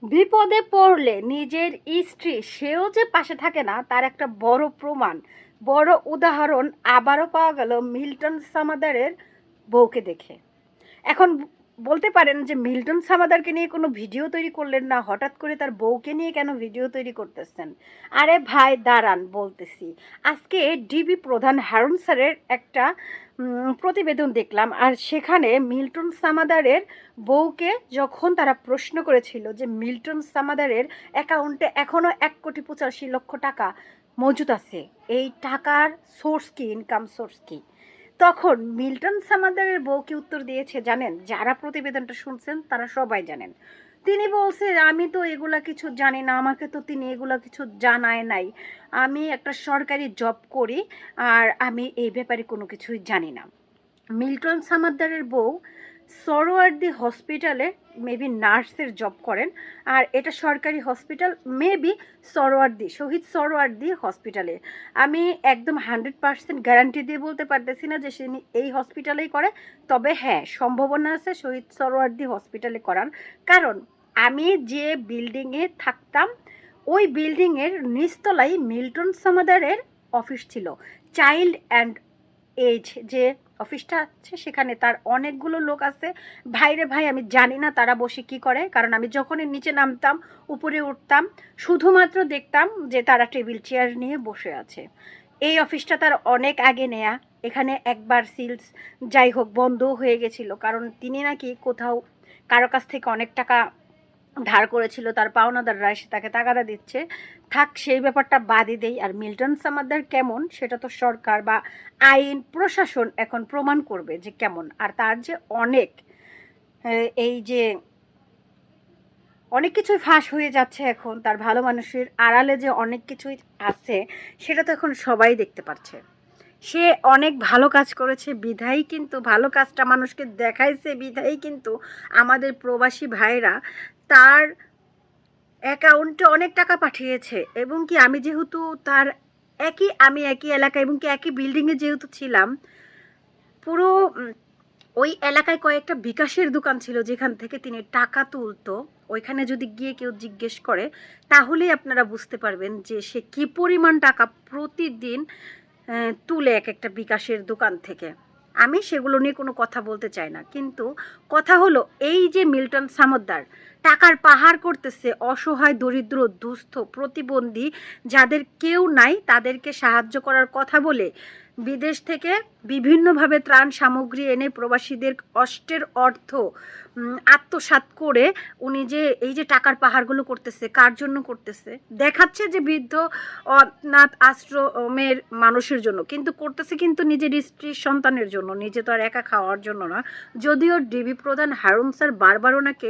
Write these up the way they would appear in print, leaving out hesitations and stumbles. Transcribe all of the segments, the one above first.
বিপদে পড়লে নিজের স্ত্রী সেও যে পাশে থাকে না তার একটা বড় প্রমাণ, বড় উদাহরণ আবারও পাওয়া গেল মিল্টন সামাদারের বউকে দেখে। এখন বলতে পারেন যে মিল্টন সামাদারকে নিয়ে কোনো ভিডিও তৈরি করলেন না, হঠাৎ করে তার বউকে নিয়ে কেন ভিডিও তৈরি করতেছেন? আরে ভাই দাঁড়ান, বলতেছি। আজকে ডিবি প্রধান হারুন স্যারের একটা প্রতিবেদন দেখলাম, আর সেখানে মিল্টন সামাদারের বউকে যখন তারা প্রশ্ন করেছিল যে মিল্টন সামাদারের অ্যাকাউন্টে এখনও 1,85,00,000 টাকা মজুদ আছে, এই টাকার সোর্স কি, ইনকাম সোর্স কি, তখন মিল্টন সামাদারের বউ কি উত্তর দিয়েছে জানেন? যারা প্রতিবেদনটা শুনছেন তারা সবাই জানেন। তিনি বলছে, আমি তো এগুলা কিছু জানি না, আমাকে তো তিনি এগুলা কিছু জানায় নাই, আমি একটা সরকারি জব করি, আর আমি এই ব্যাপারে কোনো কিছুই জানি না। মিল্টন সামাদ্দারের বউ সরোয়ার্দী হসপিটালে মেবি নার্সের জব করেন, আর এটা সরকারি হসপিটাল, মেবি সরোয়ার্দী, শহীদ সরোয়ার্দী হসপিটালে। আমি একদম 100% গ্যারান্টি দিয়ে বলতে পারতেছি না যে সে এই হসপিটালেই করে, তবে হ্যাঁ সম্ভাবনা আছে শহীদ সরোয়ার্দী হসপিটালে করার। কারণ আমি যে বিল্ডিংয়ে থাকতাম ওই বিল্ডিংয়ের নিচতলায় মিল্টন সামাদারের অফিস ছিল। চাইল্ড অ্যান্ড এজ যে অফিসটা আছে সেখানে তার অনেকগুলো লোক আছে। ভাইরে ভাই, আমি জানি না তারা বসে কি করে, কারণ আমি যখনই নিচে নামতাম উপরে উঠতাম শুধুমাত্র দেখতাম যে তারা টেবিল চেয়ার নিয়ে বসে আছে। এই অফিসটা তার অনেক আগে নেয়া। এখানে একবার সিলস যাই হোক বন্ধও হয়ে গেছিল, কারণ তিনি নাকি কোথাও কারো কাছ থেকে অনেক টাকা ধার করেছিল, তার পাওনাদাররা এসে তাকে তাগাদা দিচ্ছে। থাক, সেই ব্যাপারটা বাদই দেই। আর মিল্টন সামাদ্দার কেমন সেটা তো সরকার বা আইন প্রশাসন এখন প্রমাণ করবে যে কেমন। আর তার যে অনেক এই যে অনেক কিছুই ফাঁস হয়ে যাচ্ছে এখন, তার ভালো মানুষের আড়ালে যে অনেক কিছুই আছে সেটা তো এখন সবাই দেখতে পাচ্ছে। সে অনেক ভালো কাজ করেছে বিধায়ী, কিন্তু ভালো কাজটা মানুষকে দেখাইছে বিধায়ী, কিন্তু আমাদের প্রবাসী ভাইরা তার অ্যাকাউন্টে অনেক টাকা পাঠিয়েছে। এবং কি আমি যেহেতু তার আমি একই এলাকা এবং কি একই বিল্ডিংয়ে যেহেতু ছিলাম, পুরো ওই এলাকায় কয়েকটা বিকাশের দোকান ছিল যেখান থেকে তিনি টাকা তুলতো। ওইখানে যদি গিয়ে কেউ জিজ্ঞেস করে তাহলেই আপনারা বুঝতে পারবেন যে সে কি পরিমাণ টাকা প্রতিদিন তুলে এক একটা বিকাশের দোকান থেকে। আমি সেগুলো নিয়ে কোনো কথা বলতে চাই না, কিন্তু কথা হলো এই যে মিল্টন সামদ্দার টাকার পাহাড় করতেছে অসহায় দরিদ্র দুস্থ প্রতিবন্ধী যাদের কেউ নাই তাদেরকে সাহায্য করার কথা বলে বিদেশ থেকে বিভিন্নভাবে ত্রাণ সামগ্রী এনে প্রবাসীদের কষ্টের অর্থ আত্মসাৎ করে উনি যে এই যে টাকার পাহাড়গুলো করতেছে, কার জন্য করতেছে? দেখাচ্ছে যে বৃদ্ধ অনাথ আশ্রমের মানুষের জন্য, কিন্তু করতেছে কিন্তু নিজের স্ত্রীর সন্তানের জন্য, নিজে তো আর একা খাওয়ার জন্য না। যদিও ডিবি প্রধান হারুন স্যার বারবার ওনাকে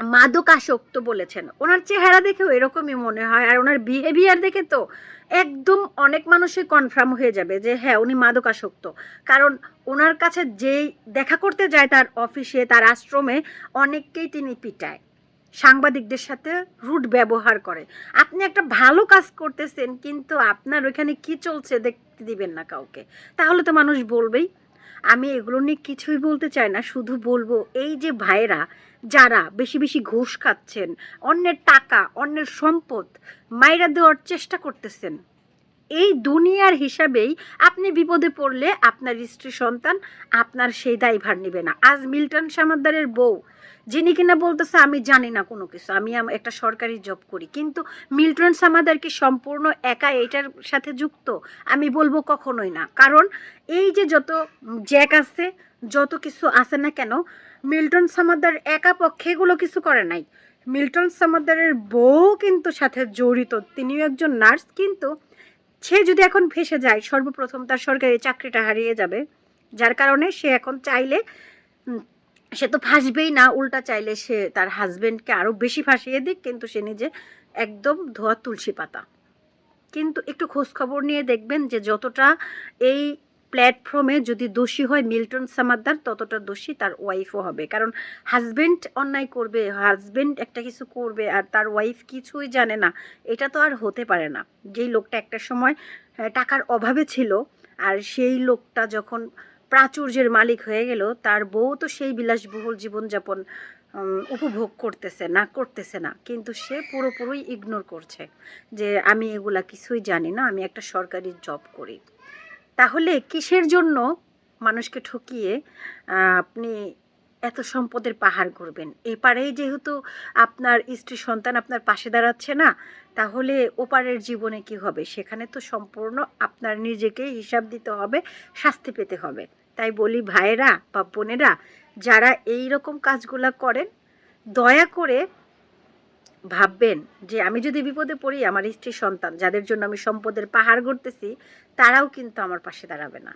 মাদকাসক্ত বলেছেন, ওনার চেহারা দেখেও এরকমই মনে হয়, আর ওনার বিহেভিয়ার দেখে তো একদম অনেক মানুষই কনফার্ম হয়ে যাবে যে হ্যাঁ উনি মাদকাসক্ত। কারণ ওনার কাছে যেই দেখা করতে যায় তার অফিসে তার আশ্রমে অনেককেই তিনি পিটায়, সাংবাদিকদের সাথে রুড ব্যবহার করে। আপনি একটা ভালো কাজ করতেছেন কিন্তু আপনার ওইখানে কি চলছে দেখতে দিবেন না কাউকে, তাহলে তো মানুষ বলবেই। আমি এগুলো নিয়ে কিছুই বলতে চাই না, শুধু বলবো এই যে ভাইরা যারা বেশি বেশি ঘুষ খাচ্ছেন, অন্যের টাকা অন্যের সম্পদ মাইরা দেওয়ার চেষ্টা করতেছেন, এই দুনিয়ার হিসাবেই আপনি বিপদে পড়লে আপনার স্ত্রী সন্তান আপনার সেই দায়ভার নেবে না। আজ মিল্টন সামাদ্দারের বউ যিনি কিনা বলতেছে আমি জানি না কোনো কিছু, আমি একটা সরকারি জব করি, কিন্তু মিল্টন সামাদার কি সম্পূর্ণ একা এইটার সাথে যুক্ত? আমি বলবো কখনোই না। কারণ এই যে যত জ্যাক আছে, যত কিছু আছে না কেন, মিল্টন সামাদার একা পক্ষে এগুলো কিছু করে নাই। মিল্টন সামাদ্দারের বউ কিন্তু সাথে জড়িত, তিনিও একজন নার্স, কিন্তু সে যদি এখন ফেঁসে যায় সর্বপ্রথম তার সরকারি চাকরিটা হারিয়ে যাবে, যার কারণে সে এখন চাইলে সে তো ফাঁসবেই না, উল্টা চাইলে সে তার হাজবেন্ডকে আরও বেশি ফাঁসিয়ে দিক, কিন্তু সে নিজে একদম ধোয়া তুলসী পাতা। কিন্তু একটু খোঁজ খবর নিয়ে দেখবেন যে যতটা এই প্ল্যাটফর্মে যদি দোষী হয় মিল্টন সামাদ্দার, ততটা দোষী তার ওয়াইফও হবে। কারণ হাজবেন্ড অন্যায় করবে, হাজবেন্ড একটা কিছু করবে আর তার ওয়াইফ কিছুই জানে না, এটা তো আর হতে পারে না। যেই লোকটা একটা সময় টাকার অভাবে ছিল, আর সেই লোকটা যখন প্রাচুর্যের মালিক হয়ে গেল, তার বউ তো সেই বিলাসবহুল জীবনযাপন উপভোগ করতেছে না, কিন্তু সে পুরোপুরি ইগনোর করছে যে আমি এগুলা কিছুই জানি না, আমি একটা সরকারি জব করি। তাহলে কিসের জন্য মানুষকে ঠকিয়ে আপনি এত সম্পদের পাহাড় করবেন? এপারেই যেহেতু আপনার স্ত্রী সন্তান আপনার পাশে দাঁড়াচ্ছে না, তাহলে ওপারের জীবনে কি হবে? সেখানে তো সম্পূর্ণ আপনার নিজেকেই হিসাব দিতে হবে, শাস্তি পেতে হবে। তাই বলি ভাইয়েরা বা বোনেরা, যারা এই রকম কাজগুলা করেন, দয়া করে ভাববেন যে আমি যদি বিপদে পড়ি, আমার স্ত্রী সন্তান যাদের জন্য আমি সম্পদের পাহাড় গড়তেছি, তারাও কিন্তু আমার পাশে দাঁড়াবে না।